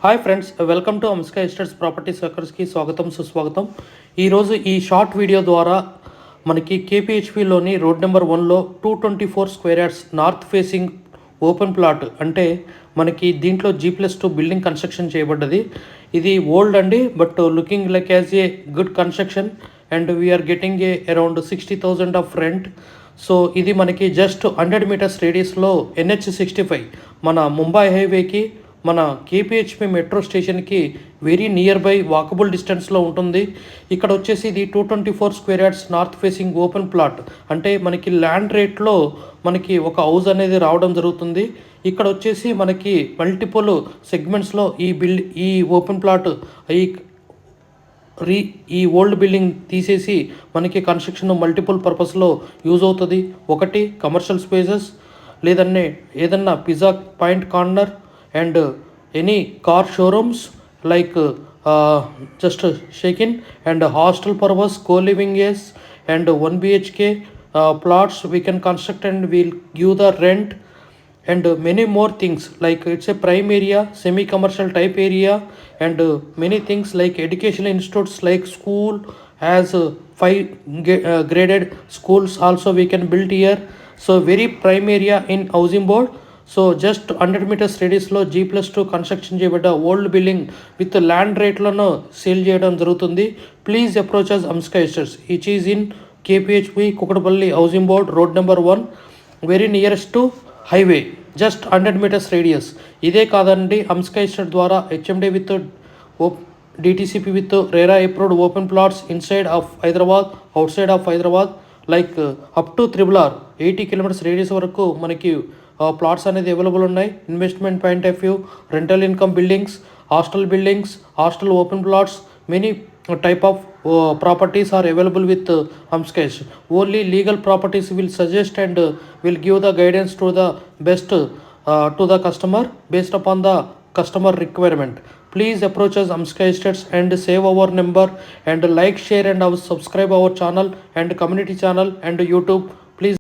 Hi friends, welcome to Amska estates property సర్కర్స్కి స్వాగతం సుస్వాగతం. ఈరోజు ఈ షార్ట్ వీడియో ద్వారా మనకి కేపీహెచ్పిలోని రోడ్ నెంబర్ 1లో 224 square yards north facing open plot అంటే మనకి దీంట్లో G+2 బిల్డింగ్ కన్స్ట్రక్షన్ చేయబడ్డది. ఇది ఓల్డ్ అండి, but looking like as a good construction and we are getting a around 60,000 of rent. So ఇది మనకి జస్ట్ 100 మీటర్స్ రేడియస్లో NH65 మన ముంబై హైవేకి మన కేపీహెచ్పి మెట్రో స్టేషన్కి వెరీ నియర్ బై వాకబుల్ డిస్టెన్స్లో ఉంటుంది. ఇక్కడ వచ్చేసి ఇది 224 square yards north facing open plot అంటే మనకి ల్యాండ్ రేట్లో మనకి ఒక హౌస్ అనేది రావడం జరుగుతుంది. ఇక్కడ వచ్చేసి మనకి మల్టిపుల్ సెగ్మెంట్స్లో ఈ ఓపెన్ ప్లాట్ ఈ ఓల్డ్ బిల్డింగ్ తీసేసి మనకి కన్స్ట్రక్షన్ మల్టిపుల్ పర్పస్లో యూజ్ అవుతుంది. ఒకటి కమర్షియల్ స్పేసెస్, లేదన్నే ఏదన్నా pizza point corner and any car showrooms like just check-in and hostel purpose, co-living yes, and 1 BHK plots we can construct and we'll give the rent and many more things like it's a prime area, semi-commercial type area, and many things like educational institutes like school has 5 graded schools also we can build here. So very prime area in housing board. So just 100 meters రేడియస్లో G+2 construction చేయబడ్డ old building with land రేట్లను sale చేయడం జరుగుతుంది. Please approach us Amska estates. Each is in KPHB Kukatpally housing board road number 1 very nearest to highway, just 100 meters radius. ఇదే కాదండి, Amska estate ద్వారా HMD with DTCP with RERA approved open plots inside of Hyderabad, outside of Hyderabad like up to RRR 80 kilometers radius వరకు మనకి plots అనేది available ఉన్నాయి. Investment point of view, rental income buildings, hostel open plots, many type of properties are available with Amscash. Only legal properties will suggest and will give the guidance to the best to the customer based upon the customer requirement. Please approach us Amsca Estates and save our number and like, share and subscribe our channel and community channel and YouTube